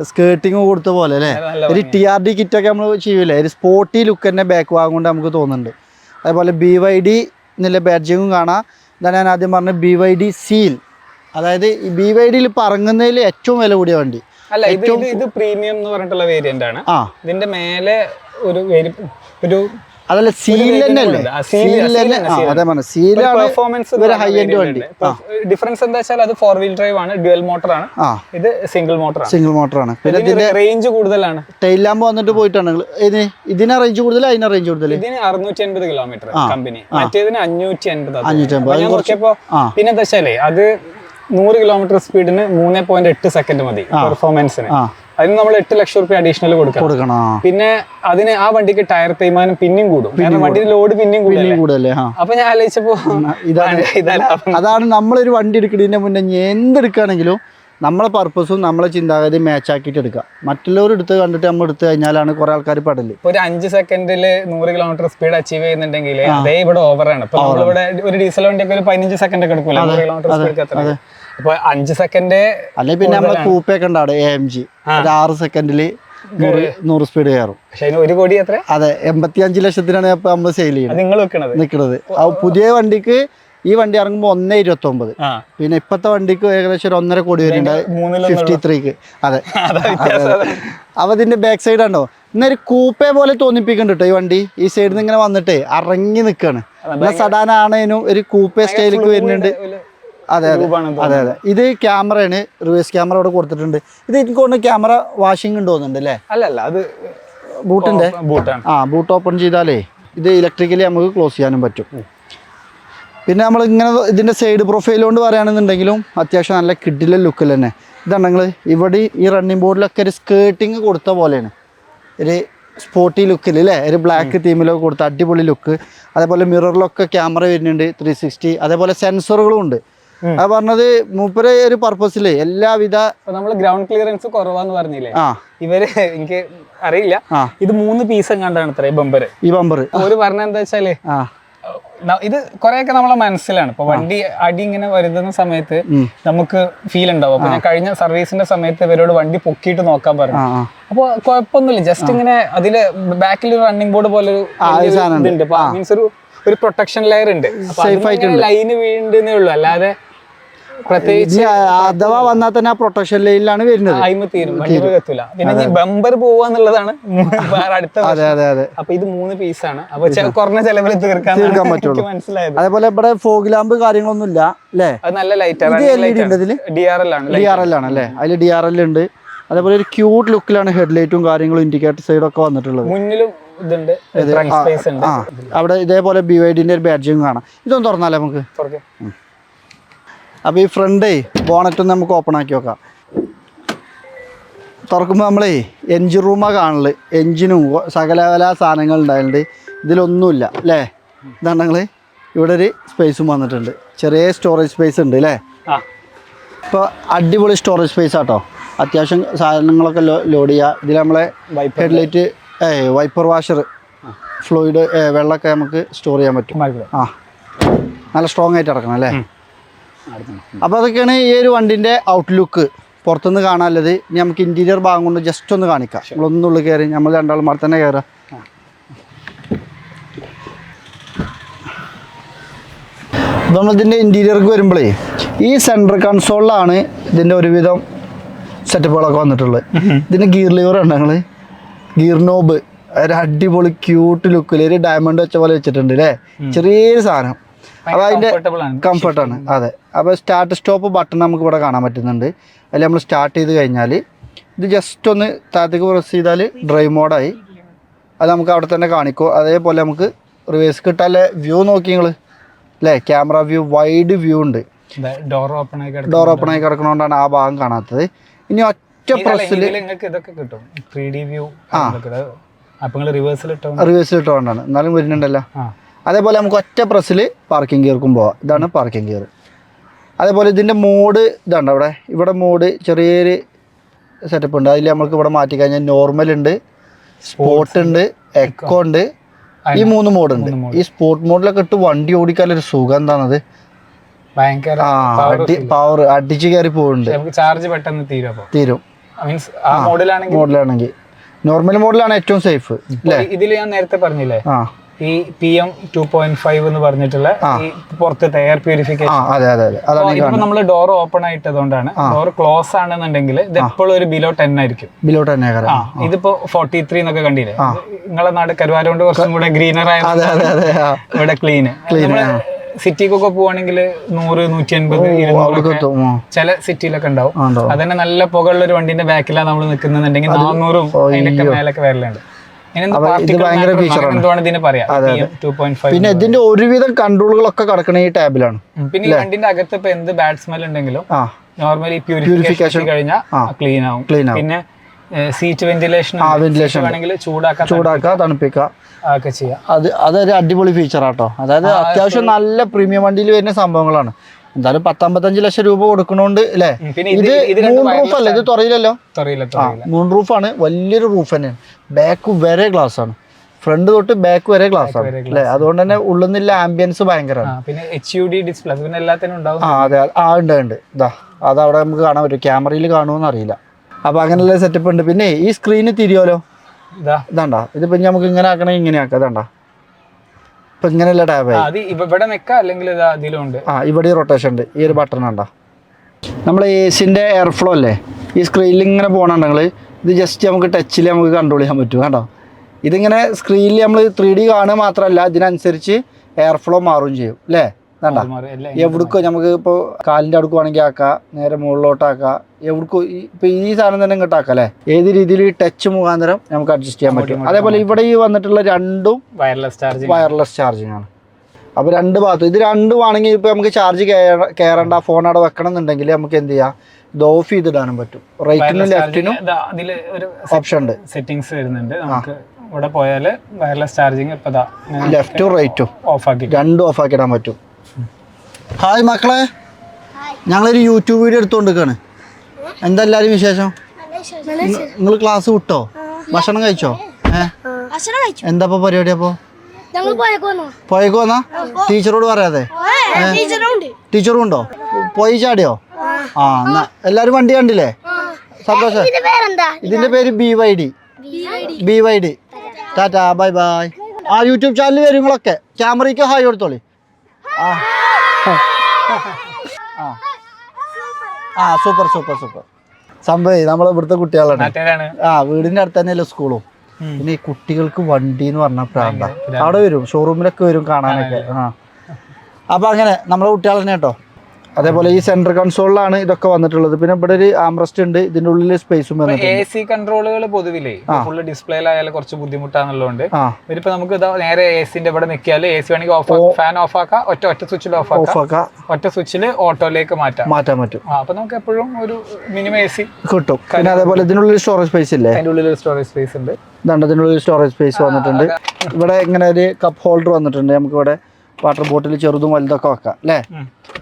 സ്കേർട്ടിങ് കൊടുത്ത പോലെ അല്ലേ, ഒരു TRD കിറ്റൊക്കെ നമ്മൾ ചെയ്യൂലേ, ഒരു സ്പോർട്ടി ലുക്ക് തന്നെ ബാക്ക് ഭാഗം കൊണ്ട് നമുക്ക് തോന്നുന്നുണ്ട്. അതേപോലെ BYD എന്നുള്ള ബാഡ്ജിങ്ങും കാണാം. ഇതാണ് ഞാൻ ആദ്യം പറഞ്ഞ BYD സീൽ. അതായത് ഈ BYDയിൽ പറങ്ങുന്നതിൽ ഏറ്റവും വില കൂടിയ വണ്ടി അല്ല. ഇത് പ്രീമിയം എന്ന് പറഞ്ഞിട്ടുള്ള വേരിയന്റ് ആണ്. ഇതിന്റെ മേലെ ഒരു അതല്ല സീൽ തന്നെ അല്ലേ? ഹൈ എൻഡ് വണ്ടി. ഡിഫറൻസ് എന്താ വെച്ചാൽ അത് 4-wheel ഡ്രൈവ് ആണ്, ഡ്യുവൽ മോട്ടർ ആണ്. ഇത് സിംഗിൾ മോട്ടർ ആണ്. പിന്നെ ഇതിന്റെ റേഞ്ച് കൂടുതലാണ്. ടെയിൽ ലാമ്പ് വന്നിട്ട് പോയിട്ടാണ് ഇതിന് റേഞ്ച് കൂടുതൽ, അതിന് റേഞ്ച് കൂടുതൽ. ഇതിന് 680 കിലോമീറ്റർ കമ്പനി, മറ്റേതിന് 580. പിന്നെ എന്താ വെച്ചാലേ അത് 100 കിലോമീറ്റർ സ്പീഡിന് 3.8 സെക്കൻഡ് മതി പെർഫോമൻസിന്. അതിന് നമ്മൾ 8 ലക്ഷം രൂപ അഡീഷണൽ കൊടുക്കണം. പിന്നെ അതിന് ആ വണ്ടിക്ക് ടയർ തേയ്മാനം പിന്നെയും കൂടും, കാരണം വണ്ടിയുടെ ലോഡ് പിന്നെയും കൂടുതലേ. അപ്പൊ ഞാൻ ആലോചിച്ചപ്പോ അതാണ് നമ്മളൊരു വണ്ടി എടുക്കുന്നതിന്റെ മുന്നേ എന്തെടുക്കുകയാണെങ്കിലും നമ്മളെ പർപ്പസും നമ്മളെ ചിന്താഗതി മാച്ച് ആക്കിയിട്ട് എടുക്കുക. മറ്റുള്ളവർ എടുത്ത് കണ്ടിട്ട് നമ്മൾ എടുത്തു കഴിഞ്ഞാലാണ് കുറെ ആൾക്കാർ പെടല്. ഒരു 5 സെക്കൻഡിൽ 100 കിലോമീറ്റർ സ്പീഡ് അച്ചീവ് ചെയ്യുന്നുണ്ടെങ്കിൽ അതേ ഇവിടെ ഓവറാണ്. ഇപ്പൊ നമ്മളിവിടെ ഒരു ഡീസൽ വണ്ടിയൊക്കെ ഒരു 15 സെക്കൻഡ് ഒക്കെ എടുക്കില്ല 100 കിലോമീറ്റർ സ്പീഡ്. ഇപ്പൊ 5 സെക്കൻഡ് അല്ലെ പിന്നെ നമ്മളെ കൂപ്പൊക്കെ ഉണ്ടാവും AMG, 6 സെക്കൻഡില് 100 സ്പീഡ് കയറും. പക്ഷെ 1 കോടി എത്ര? അതെ, 85 ലക്ഷത്തിനാണ് നമ്മൾ സെയിൽ ചെയ്യുന്നത് നിൽക്കുന്നത്. പുതിയ വണ്ടിക്ക് ഈ വണ്ടി ഇറങ്ങുമ്പോൾ 1.29. പിന്നെ ഇപ്പത്തെ വണ്ടിക്ക് ഏകദേശം 1.5 കോടി വരുന്നുണ്ട് 53ക്ക്. അതെ, അപ്പൊ ഇതിന്റെ ബാക്ക് സൈഡ് ഉണ്ടോ ഇന്നൊരു കൂപ്പെ പോലെ തോന്നിപ്പിക്കുന്നുണ്ട് കേട്ടോ ഈ വണ്ടി. ഈ സൈഡിൽ നിന്ന് ഇങ്ങനെ വന്നിട്ട് ഇറങ്ങി നിൽക്കാണ്. സഡാനാണേനും ഒരു കൂപ്പെ സ്റ്റൈലിക്ക് വരുന്നുണ്ട്. അതെ അതെ. ഇത് ക്യാമറയാണ്, റിവേഴ്സ് ക്യാമറ ഇവിടെ കൊടുത്തിട്ടുണ്ട്. ഇത് എനിക്ക് തോന്നുന്നു ക്യാമറ വാഷിംഗ് ഉണ്ട് തോന്നുന്നുണ്ട് അല്ലേ? അല്ലല്ല, അത് ബൂട്ടിന്റെ ബൂട്ട് ഓപ്പൺ ചെയ്താലേ ഇത് ഇലക്ട്രിക്കലി നമുക്ക് ക്ലോസ് ചെയ്യാനും പറ്റും. പിന്നെ നമ്മൾ ഇങ്ങനെ ഇതിന്റെ സൈഡ് പ്രൊഫൈൽ കൊണ്ട് പറയുകയാണെന്നുണ്ടെങ്കിലും അത്യാവശ്യം നല്ല കിഡിലെ ലുക്കിൽ തന്നെ. ഇതാണ് നിങ്ങൾ ഇവിടെ ഈ റണ്ണിങ് ബോർഡിലൊക്കെ ഒരു സ്കേർട്ടിങ് കൊടുത്ത പോലെയാണ്. ഒരു സ്പോർട്ടി ലുക്കിൽ അല്ലേ, ഒരു ബ്ലാക്ക് തീമിലൊക്കെ കൊടുത്ത അടിപൊളി ലുക്ക്. അതേപോലെ മിററിലൊക്കെ ക്യാമറ വരുന്നുണ്ട് 360. അതേപോലെ സെൻസറുകളും ഉണ്ട്. അത് പറഞ്ഞത് മൂപ്പര് ഒരു പർപ്പസിൽ എല്ലാവിധ നമ്മള് ഗ്രൗണ്ട് ക്ലിയറൻസ് കുറവാന്ന് പറഞ്ഞില്ലേ, ഇവര് എനിക്ക് അറിയില്ല, ഇത് 3 പീസ് എങ്ങാണ്ടാണ് ഇത്ര ബമ്പർ. ഈ ബമ്പർ ഒരു പറഞ്ഞ എന്താ വെച്ചാല് ഇത് കുറെയൊക്കെ നമ്മളെ മനസ്സിലാണ്. ഇപ്പൊ വണ്ടി അടി ഇങ്ങനെ വരുന്ന സമയത്ത് നമുക്ക് ഫീൽ ഉണ്ടാവും. അപ്പൊ ഞാൻ കഴിഞ്ഞ സർവീസിന്റെ സമയത്ത് ഇവരോട് വണ്ടി പൊക്കിയിട്ട് നോക്കാൻ പറഞ്ഞു. അപ്പൊ കുഴപ്പമൊന്നുമില്ല, ജസ്റ്റ് ഇങ്ങനെ അതില് ബാക്കിൽ റണ്ണിങ് ബോർഡ് പോലെ ഇതുണ്ട്. മീൻസ് ഒരു പ്രൊട്ടക്ഷൻ ലെയർ ഉണ്ട്. ലൈന് വീണ്ടെന്നേ ഉള്ളൂ, അല്ലാതെ പ്രത്യേകിച്ച് അഥവാ വന്നാൽ തന്നെ ആ പ്രൊട്ടക്ഷൻ ലൈനിലാണ് വരുന്നത്. പിന്നെ ബമ്പർ പോവാന്നുള്ളതാണ് അടുത്ത. അപ്പൊ ഇത് 3 പീസാണ്. അപ്പൊ കുറഞ്ഞ ചെലവിൽ തീർക്കാൻ പറ്റുള്ളൂ, മനസ്സിലായത്. അതേപോലെ ഇവിടെ ഫോഗ് ലാമ്പ് കാര്യങ്ങളൊന്നും ഇല്ല അല്ലേ, അത് നല്ല ലൈറ്റ് DRL ആണ് അല്ലേ, അതിൽ DRL ഉണ്ട്. അതേപോലെ ഒരു ക്യൂട്ട് ലുക്കിലാണ് ഹെഡ്ലൈറ്റും കാര്യങ്ങളും ഇൻഡിക്കേറ്റർ സൈഡൊക്കെ വന്നിട്ടുള്ളത്. മുന്നിലും ഇതുണ്ട്, അവിടെ ഇതേപോലെ BYDന്റെ ഒരു ബാഡ്ജിങ് കാണാം. ഇതൊന്നും തുറന്നാലേ നമുക്ക്. അപ്പോൾ ഈ ഫ്രണ്ടേ ബോണറ്റൊന്ന് നമുക്ക് ഓപ്പൺ ആക്കി നോക്കാം. തുറക്കുമ്പോൾ നമ്മളേ എൻജിൻ റൂമാണ് കാണല്. എൻജിനും സകലകല സാധനങ്ങൾ ഉണ്ടായിട്ടുണ്ട്. ഇതിലൊന്നുമില്ല അല്ലേ. ഇതാണ് ഞങ്ങൾ ഇവിടെ ഒരു സ്പേസും വന്നിട്ടുണ്ട്, ചെറിയ സ്റ്റോറേജ് സ്പേസ് ഉണ്ട് അല്ലേ. ഇപ്പോൾ അടിപൊളി സ്റ്റോറേജ് സ്പേസ് ആട്ടോ. അത്യാവശ്യം സാധനങ്ങളൊക്കെ ലോഡ് ചെയ്യുക. ഇതിൽ നമ്മളെ ഹെഡ്ലൈറ്റ്, വൈപ്പർ വാഷർ, ഫ്ലൂയിഡ്, വെള്ളമൊക്കെ നമുക്ക് സ്റ്റോർ ചെയ്യാൻ പറ്റും. നല്ല സ്ട്രോങ് ആയിട്ട് ഇറക്കണം അല്ലേ. അപ്പോൾ അതൊക്കെയാണ് ഈ ഒരു വണ്ടിൻ്റെ ഔട്ട്ലുക്ക് പുറത്തുനിന്ന് കാണാനുള്ളത്. ഇനി നമുക്ക് ഇൻറ്റീരിയർ ഭാഗം കൊണ്ട് ജസ്റ്റ് ഒന്ന് കാണിക്കാം. നമ്മളൊന്നുള്ളിൽ കയറി, നമ്മൾ രണ്ടാളുമാർ തന്നെ കയറാം. നമ്മളിതിൻ്റെ ഇൻറ്റീരിയർക്ക് വരുമ്പോഴേ ഈ സെൻട്രൽ കൺസോളിലാണ് ഇതിൻ്റെ ഒരുവിധം സെറ്റപ്പുകളൊക്കെ വന്നിട്ടുള്ളത്. ഇതിൻ്റെ ഗിയർ ലിവർ ഉണ്ട്, ഞങ്ങൾ ഗിയർ നോബ് ഒരു അടിപൊളി ക്യൂട്ട് ലുക്കിൽ ഒരു ഡയമണ്ട് വെച്ച പോലെ വെച്ചിട്ടുണ്ട് അല്ലേ. ചെറിയൊരു സാധനം, അപ്പോൾ അതിൻ്റെ കംഫർട്ടാണ്. അതെ. അപ്പോൾ സ്റ്റാർട്ട് സ്റ്റോപ്പ് ബട്ടൺ നമുക്ക് ഇവിടെ കാണാൻ പറ്റുന്നുണ്ട്. അതിൽ നമ്മൾ സ്റ്റാർട്ട് ചെയ്ത് കഴിഞ്ഞാൽ ഇത് ജസ്റ്റ് ഒന്ന് താഴത്തേക്ക് പ്രസ് ചെയ്താൽ ഡ്രൈവ് മോഡായി. അത് നമുക്ക് അവിടെ തന്നെ കാണിക്കും. അതേപോലെ നമുക്ക് റിവേഴ്സ് കിട്ടാല്ലേ വ്യൂ നോക്കി നിങ്ങൾ അല്ലേ. ക്യാമറ വ്യൂ, വൈഡ് വ്യൂ ഉണ്ട്. ഡോർ ഓപ്പൺ ആയി കിടക്കണോണ്ടാണ് ആ ഭാഗം കാണാത്തത്. ഇനി ഒറ്റ പ്രസ്സിൽ റിവേഴ്സിൽ ഇട്ടുകൊണ്ടാണ്, എന്നാലും വരുന്നുണ്ടല്ലോ. അതേപോലെ നമുക്ക് ഒറ്റ പ്രസ്സിൽ പാർക്കിംഗ് ഗിയർക്കും പോവാം. ഇതാണ് പാർക്കിംഗ് ഗിയർ. അതേപോലെ ഇതിൻ്റെ മോഡ് ഇതാണ്. ഇവിടെ മോഡ് ചെറിയൊരു സെറ്റപ്പ് ഉണ്ട്. അതിൽ നമുക്ക് ഇവിടെ മാറ്റി കഴിഞ്ഞാൽ നോർമൽ ഉണ്ട്, സ്പോർട്ട് ഉണ്ട്, എക്കോ ഉണ്ട്. ഈ 3 മോഡ് ഉണ്ട്. ഈ സ്പോർട്ട് മോഡിലൊക്കെ ഇട്ട് വണ്ടി ഓടിക്കാനൊരു സുഖം എന്താണത്, പവർ അടിച്ച് കയറി പോകുന്നുണ്ട്. ചാർജ് പെട്ടെന്ന് തീരും മോഡിലാണെങ്കിൽ. നോർമൽ മോഡിലാണ് ഏറ്റവും സേഫ് അല്ലേ. ഇതിൽ ഞാൻ നേരത്തെ പറഞ്ഞില്ലേ ഈ PM 2.5 എന്ന് പറഞ്ഞിട്ടുള്ള ഈ പുറത്തെ എയർ പ്യൂരിഫിക്കേഷൻ. നമ്മൾ ഡോർ ഓപ്പൺ ആയിട്ടതുകൊണ്ടാണ്. ഡോർ ക്ലോസ് ആണെന്നുണ്ടെങ്കിൽ ഇത് എപ്പോഴും ഒരു ബിലോ 10 ആയിരിക്കും. ഇതിപ്പോ 43 എന്നൊക്കെ കണ്ടില്ലേ. നിങ്ങളെ നാട് കരുവാരോണ്ട് കുറച്ചും കൂടെ ഗ്രീനർ ആയ ഇവിടെ ക്ലീന്. സിറ്റിക്കൊക്കെ പോവാണെങ്കിൽ 100, 150, 200 ചില സിറ്റിയിലൊക്കെ ഉണ്ടാവും. അതന്നെ നല്ല പുകയുള്ള ഒരു വണ്ടിന്റെ ബാക്കിലാണ് നമ്മൾ നിൽക്കുന്നുണ്ടെങ്കിൽ 400 അതിന്റെ മേലൊക്കെ വരലുണ്ട്. പിന്നെ ഇതിന്റെ ഒരുവിധം കൺട്രോളുകളൊക്കെ കിടക്കണ ഈ ടാബിലാണ്. പിന്നെ ഈ വണ്ടിന്റെ അകത്ത് ഇപ്പൊ എന്ത് ബാഡ് സ്മെൽ ഉണ്ടെങ്കിലും നോർമലി പ്യൂരിഫിക്കേഷൻ കഴിഞ്ഞാൽ ക്ലീൻ ആവും. പിന്നെ സീറ്റ് വെന്റിലേഷൻ വേണമെങ്കിൽ ചൂടാക്കുക, തണുപ്പിക്കുക ഒക്കെ ചെയ്യാം. അതൊരു അടിപൊളി ഫീച്ചർ ആട്ടോ. അതായത് അത്യാവശ്യം നല്ല പ്രീമിയം വണ്ടിയിൽ വരുന്ന സംഭവങ്ങളാണ്. എന്തായാലും 10-55 ലക്ഷം രൂപ കൊടുക്കണോണ്ട് അല്ലേ. ഇത് മൂൺ റൂഫ് അല്ലേ, ഇത് തുറയില്ലല്ലോ. മൂൺ റൂഫാണ്, വലിയൊരു റൂഫ് തന്നെയാണ്. ബാക്ക് വരെ ഗ്ലാസ് ആണ്, ഫ്രണ്ട് തൊട്ട് ബാക്ക് വരെ ഗ്ലാസ് ആണ് അല്ലേ. അതുകൊണ്ട് തന്നെ ഉള്ളുന്നില്ല ആംബിയൻസ് ഭയങ്കരമാണ്. പിന്നെ HUD ഡിസ്പ്ലേ പിന്നെ എല്ലാത്തിനും ഉണ്ടാവും. അതെ, ഉണ്ട്. ഇതാ അതവിടെ നമുക്ക് കാണാൻ പറ്റും. ക്യാമറയിൽ കാണുമെന്ന് അറിയില്ല. അപ്പൊ അങ്ങനെയുള്ള സെറ്റപ്പ് ഉണ്ട്. പിന്നെ ഈ സ്ക്രീന് തിരിയോലോ, ഇതാണ്ടാ. ഇതിപ്പോ നമുക്ക് ഇങ്ങനെ ആക്കണേ, ഇങ്ങനെ ആക്കാം. ഇതാണ്ടാ, ഇപ്പൊ ഇങ്ങനെയുള്ള ടാബ് ഇവിടെ റൊട്ടേഷൻ ഉണ്ട്. ഈ ഒരു ബട്ടൺ ഉണ്ടാ. നമ്മൾ AC-ന്റെ എയർ ഫ്ലോ അല്ലേ, ഈ സ്ക്രീനിൽ ഇങ്ങനെ പോകണമെങ്കിൽ ഇത് ജസ്റ്റ് നമുക്ക് ടച്ചിൽ നമുക്ക് കൺട്രോൾ ചെയ്യാൻ പറ്റും. കേട്ടോ, ഇതിങ്ങനെ സ്ക്രീനിൽ നമ്മൾ 3D കാണുക മാത്രമല്ല, ഇതിനനുസരിച്ച് എയർ ഫ്ലോ മാറുകയും ചെയ്യും അല്ലേ. വേണ്ട, എവിടേക്കോ നമുക്ക് ഇപ്പോൾ കാലിൻ്റെ അടുക്ക് വേണമെങ്കിൽ ആക്കാം, നേരെ മുകളിലോട്ടാക്കാം, എവിടേക്കോ ഇപ്പോൾ ഈ സാധനം തന്നെ ഇങ്ങോട്ടാക്കാം അല്ലേ. ഏത് രീതിയിൽ ടച്ച് മുഖാന്തരം നമുക്ക് അഡ്ജസ്റ്റ് ചെയ്യാൻ പറ്റും. അതേപോലെ ഇവിടെ ഈ വന്നിട്ടുള്ള രണ്ടും വയർലെസ് ചാർജിങ് ആണ്. അപ്പോൾ 2 ഭാഗത്തും ഇത് രണ്ടും ആണെങ്കിൽ ഇപ്പോൾ നമുക്ക് ചാർജ് കയറേണ്ട, ഫോൺ അവിടെ വെക്കണം എന്നുണ്ടെങ്കിൽ നമുക്ക് എന്ത് ചെയ്യാം, ഇത് ഓഫ് ചെയ്തിടാനും പറ്റും. റൈറ്റിനും ലെഫ്റ്റിനും ഓപ്ഷൻ ഉണ്ട്. സെറ്റിംഗ്സ് വരുന്നുണ്ട്. നമുക്ക് ഇവിടെ പോയാല് വയർലെസ് ചാർജിങ് ഇപ്പൊ ലെഫ്റ്റും റൈറ്റും ഓഫ് ആക്കി രണ്ടും ഓഫ് ആക്കി ഇടാൻ പറ്റും. ഹായ് മക്കളെ, ഞങ്ങളൊരു യൂട്യൂബ് വീഡിയോ എടുത്തുകൊണ്ടിരിക്കുകയാണ്. എന്താ എല്ലാവരും വിശേഷം? നിങ്ങൾ ക്ലാസ് വിട്ടോ? ഭക്ഷണം കഴിച്ചോ? എന്താ ഇപ്പൊ പരിപാടി? അപ്പോ പോയേക്ക് വന്നാ ടീച്ചറോട് പറയാതെ? ടീച്ചറും ഉണ്ടോ? പോയി ചാടിയോ? ആ എന്നാ എല്ലാരും വണ്ടി കണ്ടില്ലേ? സന്തോഷം. ഇതിന്റെ പേര് BYD. Tata, bye bye. ആ യൂട്യൂബ് ചാനൽ വരുങ്ങളൊക്കെ ക്യാമറയ്ക്ക് ഹായ് കൊടുത്തോളി. ആ സൂപ്പർ സംഭവം നമ്മൾ ഇവിടുത്തെ കുട്ടികളാണ്. വീടിന്റെ അടുത്ത് തന്നെയല്ലേ സ്കൂളും. പിന്നെ ഈ കുട്ടികൾക്ക് വണ്ടി എന്ന് പറഞ്ഞാൽ പ്രാന്ത. അവിടെ വരും, ഷോറൂമിലൊക്കെ വരും കാണാനൊക്കെ. അപ്പൊ അങ്ങനെ നമ്മളെ കുട്ടികൾ തന്നെ കേട്ടോ. അതേപോലെ ഈ സെൻട്രൽ കൺസോളിലാണ് ഇതൊക്കെ വന്നിട്ടുള്ളത്. പിന്നെ ഇവിടെ ഒരു ആംറസ്റ്റ് ഉണ്ട്, ഇതിന്റെ ഉള്ളിൽ സ്പേസും വന്നിട്ടുണ്ട്. AC കൺട്രോളുകൾ പൊതുവിലേ ഫുള്ള് ഡിസ്പ്ലേയിലായാലും കുറച്ച് ബുദ്ധിമുട്ടാണുള്ളതുകൊണ്ട് ഇതിപ്പോ നമുക്ക് നേരെ ACന്റെ ഇവിടെ നിൽക്കിയാൽ AC വേണമെങ്കിൽ ഫാൻ ഓഫ് ആക്കാം, ഒറ്റ സ്വിച്ചിൽ ഓഫ് ആക്കാം, ഒറ്റ സ്വിച്ചിൽ ഓട്ടോയിലേക്ക് മാറ്റാൻ പറ്റും. അപ്പൊ നമുക്ക് എപ്പോഴും ഒരു മിനിമം AC കിട്ടും. പിന്നെ അതേപോലെ ഇതിനുള്ളിൽ സ്റ്റോറേജ് സ്പേസ് ഇല്ലേ? അതിന്റെ ഉള്ളിൽ സ്റ്റോറേജ് സ്പേസ് ഉണ്ട്. ഇതിനുള്ളിൽ സ്റ്റോറേജ് സ്പേസ് വന്നിട്ടുണ്ട്. ഇവിടെ ഇങ്ങനെ ഒരു കപ്പ് ഹോൾഡർ വന്നിട്ടുണ്ട്. നമുക്ക് ഇവിടെ വാട്ടർ ബോട്ടിൽ ചെറുതും വലുതൊക്കെ വെക്കാം അല്ലേ?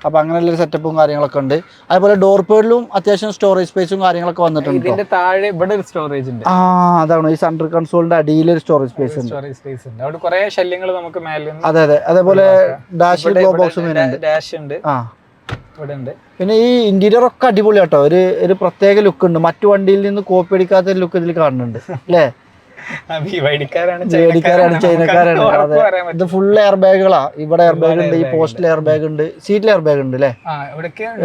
അപ്പൊ അങ്ങനെയുള്ളൊരു സെറ്റപ്പും കാര്യങ്ങളൊക്കെ ഉണ്ട്. അതേപോലെ ഡോർ പേഡിലും അത്യാവശ്യം സ്റ്റോറേജ് സ്പേസും കാര്യങ്ങളൊക്കെ വന്നിട്ടുണ്ട്. ഇതിന്റെ താഴെ ഇവിടെ ഒരു സ്റ്റോറേജ് ഉണ്ട്. അതാണ് ഈ സെൻട്രൽ കൺസോളിന്റെ അടിയിൽ ഒരു സ്റ്റോറേജ് സ്പേസ് ഉണ്ട്. അവിടെ കുറെ ശല്യങ്ങൾ നമുക്ക് മേലെ. അതെ. അതേപോലെ ഡാഷ് ഗ്ലോ ബോക്സും ഡാഷ് ഉണ്ട്. ഇവിടെ ഉണ്ട്. പിന്നെ ഈ ഇന്റീരിയർ ഒക്കെ അടിപൊളി കേട്ടോ. ഒരു പ്രത്യേക ലുക്ക് ഉണ്ട്. മറ്റു വണ്ടിയിൽ നിന്ന് കോപ്പി അടിക്കാത്ത ഒരു ലുക്ക് ഇതിൽ കാണുന്നുണ്ട് അല്ലേ? ചൈനക്കാരാണ്. അതെ, ഇത് ഫുൾ എയർ ബാഗുകളാ. ഇവിടെ എയർ ബാഗ് ഉണ്ട്, ഈ പോസ്റ്റിൽ എയർ ബാഗ് ഉണ്ട്, സീറ്റിൽ എയർ ബാഗ് ഉണ്ട് അല്ലേ?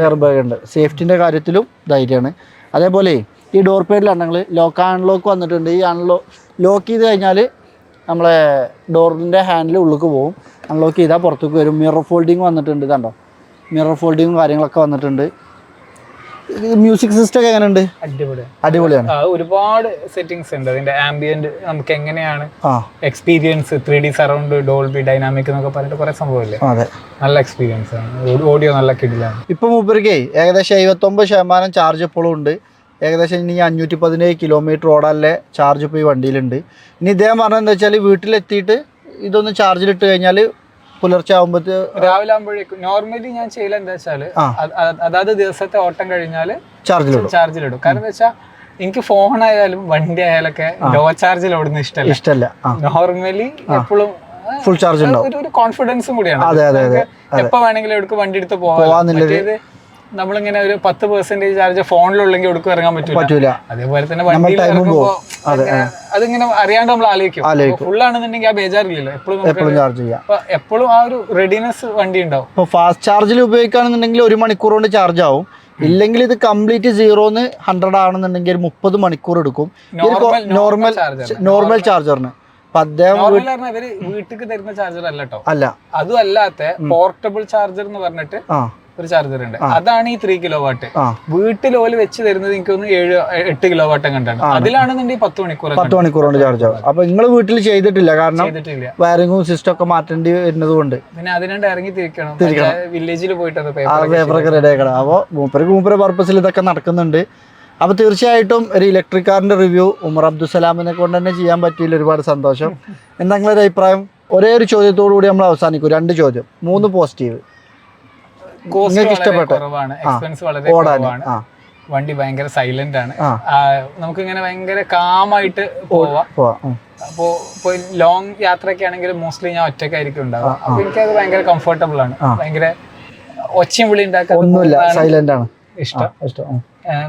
എയർ ബാഗ് ഉണ്ട്. സേഫ്റ്റിന്റെ കാര്യത്തിലും ധൈര്യമാണ്. അതേപോലെ ഈ ഡോർ പേഡിലാണെങ്കിൽ ലോക്ക് അൺലോക്ക് വന്നിട്ടുണ്ട്. ഈ ലോക്ക് ചെയ്ത് കഴിഞ്ഞാൽ നമ്മളെ ഡോറിന്റെ ഹാൻഡിൽ ഉള്ളിലേക്ക് പോകും. അൺലോക്ക് ചെയ്താൽ പുറത്തേക്ക് വരും. മിറർ ഫോൾഡിങ് വന്നിട്ടുണ്ട്. ഇതാണ്ടോ, മിറർ ഫോൾഡിങ്ങും കാര്യങ്ങളൊക്കെ വന്നിട്ടുണ്ട്. മ്യൂസിക് സിസ്റ്റം ഒക്കെ എങ്ങനെയുണ്ട്? അടിപൊളിയാണ്. ഒരുപാട് സെറ്റിംഗ്സ് ഉണ്ട്. അതിന്റെ ആംബിയന്റ് നമുക്ക് എങ്ങനെയാണ് experience, 3D surround, Dolby dynamic എന്നൊക്കെ പറഞ്ഞിട്ട് കുറെ സംഭവമില്ലേ? അതെ, നല്ല എക്സ്പീരിയൻസ് ആണ്. ഓഡിയോ നല്ല കിടിലാണ്. ഇപ്പൊ മൂപ്പർക്ക് ഏകദേശം 79% ചാർജ് എപ്പോഴും ഉണ്ട്. ഏകദേശം ഇനി 517 കിലോമീറ്റർ ഓടാനല്ലേ ചാർജ് ഇപ്പോൾ ഈ വണ്ടിയിലുണ്ട്. ഇനി ഇദ്ദേഹം പറഞ്ഞതെന്താ വെച്ചാൽ വീട്ടിലെത്തിയിട്ട് ഇതൊന്ന് ചാർജിലിട്ട് കഴിഞ്ഞാൽ പുലർച്ചെ ആകുമ്പോഴത്തെ രാവിലെ ആകുമ്പോഴേക്കും നോർമലി ഞാൻ ചെയ്യല എന്താ വെച്ചാല് അതായത് ദിവസത്തെ ഓട്ടം കഴിഞ്ഞാല് ചാർജിലിടും. കാരണം എന്താ വെച്ചാൽ എനിക്ക് ഫോണായാലും വണ്ടി ആയാലൊക്കെ ലോ ചാർജിൽ ഓടുന്ന ഇഷ്ടമല്ല. നോർമലി എപ്പോഴും ഫുൾ ചാർജ് ഒരു കോൺഫിഡൻസും കൂടിയാണ്. എപ്പോ വേണമെങ്കിലും എടുക്ക് വണ്ടി എടുത്ത് പോകാം. നമ്മളിങ്ങനെ ഒരു 10% ചാർജ് ഫോണിലുള്ളെങ്കിൽ എടുക്കും ഇറങ്ങാൻ പറ്റൂല. അതേപോലെ തന്നെ വണ്ടിയിൽ ഇറങ്ങുമ്പോ അതിങ്ങനെ അറിയാണ്ട് നമ്മൾ ആലോചിക്കും. ഫുള്ളാണെന്നുണ്ടെങ്കിൽ ആ ബേജാറില്ലല്ലോ, എപ്പോഴും ചാർജ് ചെയ്യാം. എപ്പോഴും ആ ഒരു റെഡിനെസ് വണ്ടി ഉണ്ടാവും. ഇപ്പൊ ഫാസ്റ്റ് ചാർജിൽ ഉപയോഗിക്കുകയാണെന്നുണ്ടെങ്കിൽ 1 മണിക്കൂർ കൊണ്ട് ചാർജ് ആവും. ഇല്ലെങ്കിൽ ഇത് കംപ്ലീറ്റ് 0 to 100 ആണെന്നുണ്ടെങ്കിൽ 30 മണിക്കൂർ എടുക്കും നോർമൽ ചാർജറിന്. വീട്ടിൽ തരുന്ന ചാർജർ അല്ല കേട്ടോ. അതും അല്ലാത്ത പോർട്ടബിൾ ചാർജർ എന്ന് പറഞ്ഞിട്ട് ഒരു ചാർജർ ഉണ്ട്. അതാണ് ഈ 3 കിലോവാട്ട്. വീട്ടിൽ ഓല് വെച്ച് തരുന്നത് എനിക്ക് 7-8 കിലോവാട്ട് കണ്ടാണ്. അതിലാണെന്നുണ്ടെങ്കിൽ 10 മണിക്കൂർ കൊണ്ട് ചാർജ് ആവും. അപ്പൊ നിങ്ങൾ വീട്ടിൽ ചെയ്തിട്ടില്ല, കാരണം വയറിംഗും സിസ്റ്റം ഒക്കെ മാറ്റേണ്ടി വരുന്നത് കൊണ്ട്. പിന്നെ അതിനാണ്ട് ഇറങ്ങി തിരിക്കണം, വില്ലേജിൽ പോയിട്ട് പേപ്പറൊക്കെ റെഡി ആക്കണം. അപ്പോൾ മൂപ്പര് പർപ്പസിൽ ഇതൊക്കെ നടക്കുന്നുണ്ട്. അപ്പോൾ തീർച്ചയായിട്ടും ഒരു ഇലക്ട്രിക് കാറിന്റെ റിവ്യൂ ഉമർ അബ്ദുസലാമിനെ കൊണ്ട് തന്നെ ചെയ്യാൻ പറ്റിയില്ല. ഒരുപാട് സന്തോഷം. എന്താ നിങ്ങളൊരു അഭിപ്രായം? ഒരേ ഒരു ചോദ്യത്തോടു കൂടി നമ്മൾ അവസാനിക്കും. 2 ചോദ്യം, 3 പോസിറ്റീവ്. നിങ്ങൾക്ക് ഇഷ്ടപ്പെട്ട വണ്ടി ഭയങ്കര സൈലന്റ് ആണ്. നമുക്ക് ഇങ്ങനെ ഭയങ്കര കാമായിട്ട് പോവാം. അപ്പോ ലോങ് യാത്രയൊക്കെ ആണെങ്കിൽ മോസ്റ്റ്ലി ഞാൻ ഒറ്റയ്ക്കായിരിക്കും ഉണ്ടാവുക. അപ്പൊ എനിക്കത് ഭയങ്കര കംഫർട്ടബിൾ ആണ്. ഭയങ്കര ഒച്ചയും വിളി ഉണ്ടാക്കാൻ ഇഷ്ടം.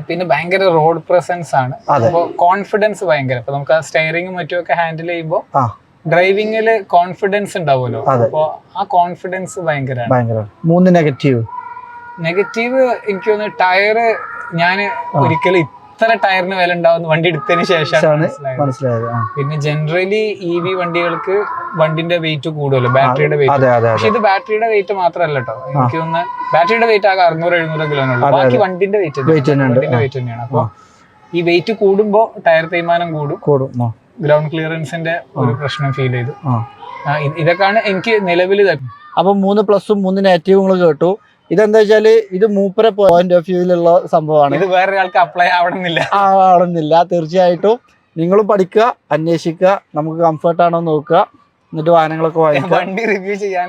പിന്നെ ഭയങ്കര റോഡ് പ്രസൻസ് ആണ്. അപ്പൊ കോൺഫിഡൻസ് ഭയങ്കര. ഇപ്പൊ നമുക്ക് ആ സ്റ്റെയറിംഗും മറ്റുമൊക്കെ ഹാൻഡിൽ ചെയ്യുമ്പോൾ ഡ്രൈവിംഗില് കോൺഫിഡൻസ് ഉണ്ടാവുമല്ലോ. അപ്പൊ ആ കോൺഫിഡൻസ് ഭയങ്കര. 3 നെഗറ്റീവ് എനിക്ക് തോന്നുന്നു ടയറ്. ഞാൻ ഒരിക്കലും ഇത്ര ടയറിന് വില ഉണ്ടാവുന്ന വണ്ടി എടുത്തതിന് ശേഷമാണ് മനസ്സിലായത്. പിന്നെ ജനറലി EV വണ്ടികൾക്ക് വണ്ടിന്റെ വെയിറ്റ് കൂടുമല്ലോ, ബാറ്ററിയുടെ വെയിറ്റ്. പക്ഷെ ഇത് ബാറ്ററിയുടെ വെയിറ്റ് മാത്രമല്ല കേട്ടോ. എനിക്ക് തോന്നുന്നു ബാറ്ററിയുടെ വെയിറ്റ് ആകെ 600-700 കിലോനുള്ളൂ. ബാക്കി വണ്ടിന്റെ വെയിറ്റ് തന്നെയാണ്. അപ്പൊ ഈ വെയിറ്റ് കൂടുമ്പോ ടയർ തേയ്മാനം കൂടും. ഗ്രൗണ്ട് ക്ലിയറൻസിന്റെ ഒരു പ്രശ്നം ഫീൽ ചെയ്തു. ഇതൊക്കെയാണ് എനിക്ക് നിലവിൽ തരുന്നത്. അപ്പൊ 3 പ്ലസും 3 നെഗറ്റീവും കേട്ടു. ഇതെന്താ വെച്ചാല് ഇത് മൂപ്പരെ പോയിന്റ് ഓഫ് വ്യൂവിലുള്ള സംഭവമാണ്. ഇത് വേറെ ആൾക്ക് അപ്ലൈ ആവണമെന്നില്ല. തീർച്ചയായിട്ടും നിങ്ങളും പഠിക്കുക, അന്വേഷിക്കുക, നമുക്ക് കംഫർട്ടാണോ നോക്കുക, എന്നിട്ട് വാഹനങ്ങളൊക്കെ വാങ്ങിക്കുക. വണ്ടി റിവ്യൂ ചെയ്യാൻ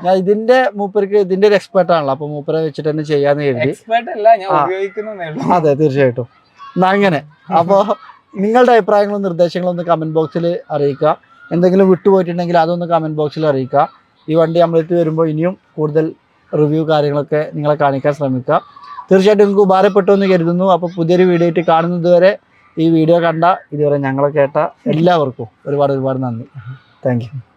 ഞാൻ ഇതിന്റെ മൂപ്പർക്ക് ഇതിന്റെ ഒരു എക്സ്പെർട്ട് ആണല്ലോ, അപ്പൊ മൂപ്പരെ വെച്ചിട്ട് തന്നെ ചെയ്യാന്ന് കരുതി. അതെ, തീർച്ചയായിട്ടും. എന്നാ അങ്ങനെ അപ്പോ നിങ്ങളുടെ അഭിപ്രായങ്ങളും നിർദ്ദേശങ്ങളും ഒന്ന് കമന്റ് ബോക്സിൽ അറിയിക്കുക. എന്തെങ്കിലും വിട്ടുപോയിട്ടുണ്ടെങ്കിൽ അതൊന്ന് കമന്റ് ബോക്സിൽ അറിയിക്കുക. ഈ വണ്ടി നമ്മളെടുത്ത് വരുമ്പോൾ ഇനിയും കൂടുതൽ റിവ്യൂ കാര്യങ്ങളൊക്കെ നിങ്ങളെ കാണിക്കാൻ ശ്രമിക്കുക. തീർച്ചയായിട്ടും നിങ്ങൾക്ക് ഉപകാരപ്പെട്ടു എന്ന് കരുതുന്നു. അപ്പോൾ പുതിയൊരു വീഡിയോ ആയിട്ട് കാണുന്നത് വരെ, ഈ വീഡിയോ കണ്ട ഇതുവരെ ഞങ്ങളെ കേട്ട എല്ലാവർക്കും ഒരുപാട് നന്ദി. Thank you.